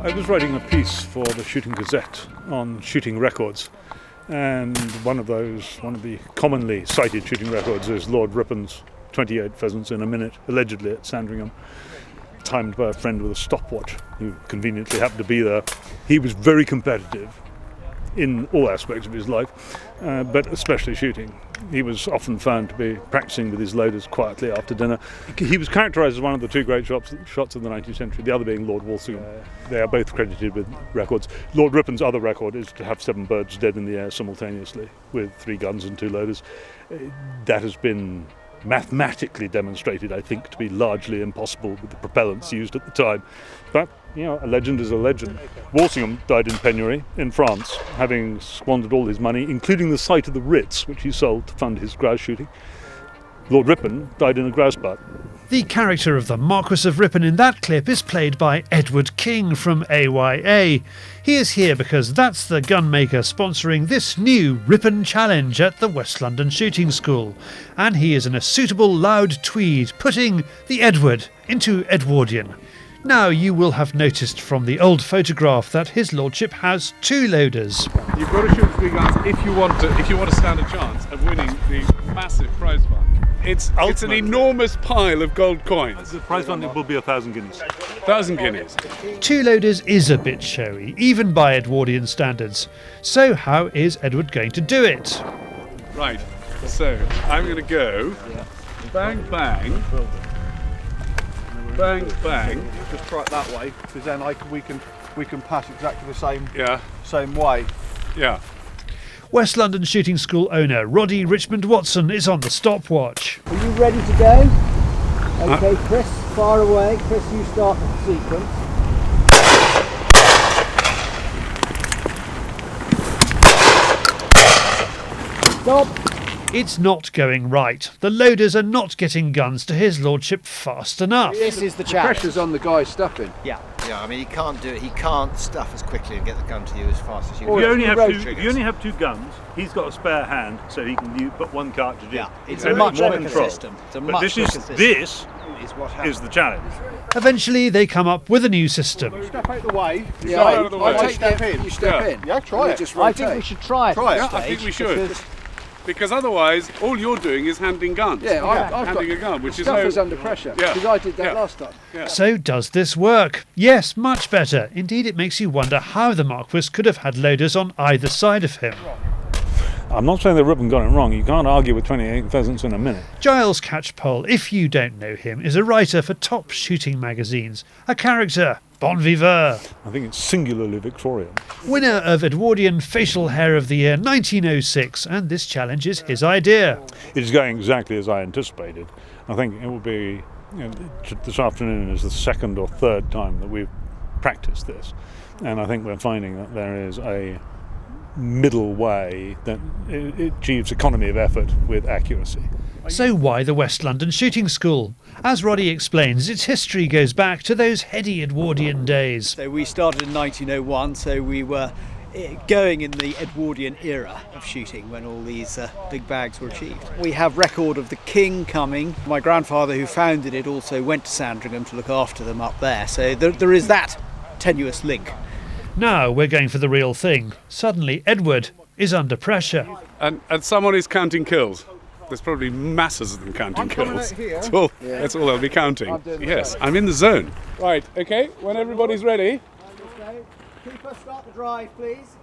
I was writing a piece for the Shooting Gazette on shooting records, and one of the commonly cited shooting records is Lord Ripon's 28 pheasants in a minute, allegedly at Sandringham, timed by a friend with a stopwatch who conveniently happened to be there. He was very competitive in all aspects of his life, but especially shooting. He was often found to be practicing with his loaders quietly after dinner. He was characterised as one of the two great shots of the 19th century, the other being Lord Walsingham. They are both credited with records. Lord Ripon's other record is to have 7 birds dead in the air simultaneously with 3 guns and 2 loaders. That has been mathematically demonstrated, I think, to be largely impossible with the propellants used at the time. But, a legend is a legend. Walsingham died in penury in France, having squandered all his money, including the site of the Ritz, which he sold to fund his grouse shooting. Lord Ripon died in a grouse butt. The character of the Marquis of Ripon in that clip is played by Edward King from AYA. He is here because that's the gunmaker sponsoring this new Ripon Challenge at the West London Shooting School. And he is in a suitable loud tweed, putting the Edward into Edwardian. Now you will have noticed from the old photograph that his lordship has 2 loaders. You've got to shoot 3 guns if you want to stand a chance of winning the massive prize fund. It's an enormous pile of gold coins. The prize fund will be 1,000 guineas. 1,000 guineas. 2 loaders is a bit showy, even by Edwardian standards. So how is Edward going to do it? Right, so I'm going to go bang, bang, bang, bang. Just try it that way, because then we can pass exactly the same way. Yeah. West London Shooting School owner Roddy Richmond-Watson is on the stopwatch. Are you ready to go? Okay, Chris, far away. Chris, you start the sequence. Stop! It's not going right. The loaders are not getting guns to his lordship fast enough. This is the The challenge. pressure's on the guy stuffing. Yeah. Yeah, I mean, he can't do it. He can't stuff as quickly and get the gun to you as fast as you Or If can. you only have 2 guns, he's got a spare hand, so he can put 1 cartridge in. Yeah, it's So a much more quicker control. system. It's a But much this quicker is system. the challenge. Eventually they come up with a new system. Step out the way. Step out of the way. I step in. You step Yeah. in. Yeah, try it. Just I think we should try it. Try it. at this I think stage, we should. because Because otherwise, all you're doing is handing guns. Yeah, I've handing got a gun, which is stuffers under pressure. Yeah. Because I did that Yeah. last time. Yeah. So does this work? Yes, much better. Indeed, it makes you wonder how the Marquis could have had loaders on either side of him. I'm not saying that Ripon got it wrong. You can't argue with 28 pheasants in a minute. Giles Catchpole, if you don't know him, is a writer for top shooting magazines, a character, bon vivant. I think it's singularly Victorian. Winner of Edwardian Facial Hair of the Year 1906, and this challenge is his idea. It is going exactly as I anticipated. I think it will be, this afternoon is the 2nd or 3rd time that we've practiced this. And I think we're finding that there is a middle way that it achieves economy of effort with accuracy. So why the West London Shooting School? As Roddy explains, its history goes back to those heady Edwardian days. So we started in 1901, so we were going in the Edwardian era of shooting when all these big bags were achieved. We have record of the King coming. My grandfather, who founded it, also went to Sandringham to look after them up there. So there is that tenuous link. Now we're going for the real thing. Suddenly Edward is under pressure. And someone is counting kills. There's probably masses of them counting kills. That's all they'll be counting. Yes, I'm in the zone. Right, okay, when everybody's ready. Okay. Keeper, start the drive, please.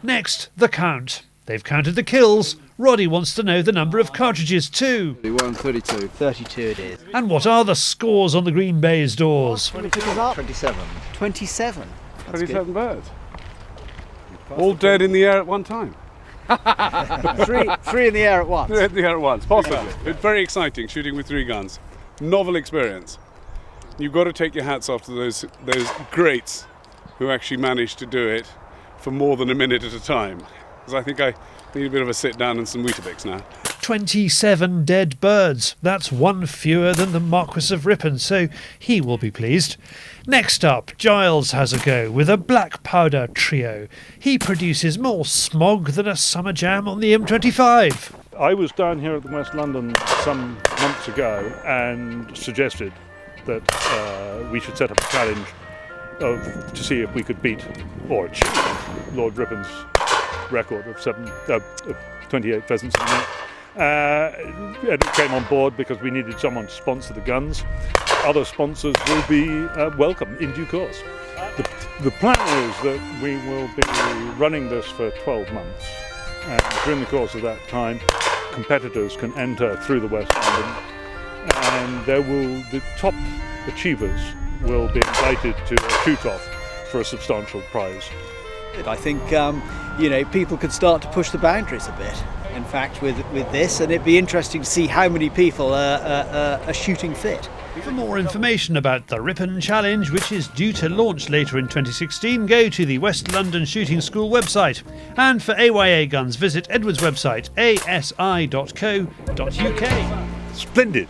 Next, the count. They've counted the kills. Roddy wants to know the number of cartridges too. 31, 32. 32 it is. And what are the scores on the Green Bay's doors? 27. 27. 27 birds. All dead in the air at one time. Three in the air at once. Three in the air at once, possibly. It's very exciting shooting with 3 guns. Novel experience. You've got to take your hats off to those greats who actually managed to do it for more than a minute at a time. Because I think I need a bit of a sit down and some Weetabix now. 27 dead birds. That's one fewer than the Marquis of Ripon, so he will be pleased. Next up, Giles has a go with a black powder trio. He produces more smog than a summer jam on the M25. I was down here at the West London some months ago and suggested that we should set up a challenge to see if we could beat or achieve Lord Ripon's record of 28 pheasants in a minute. And it came on board because we needed someone to sponsor the guns. Other sponsors will be welcome in due course. The plan is that we will be running this for 12 months, and during the course of that time competitors can enter through the West London, and the top achievers will be invited to a shoot-off for a substantial prize. I think people could start to push the boundaries a bit. In fact, with this, and it'd be interesting to see how many people are shooting fit. For more information about the Ripon Challenge, which is due to launch later in 2016, go to the West London Shooting School website. And for AYA guns, visit Edward's website, asi.co.uk. Splendid!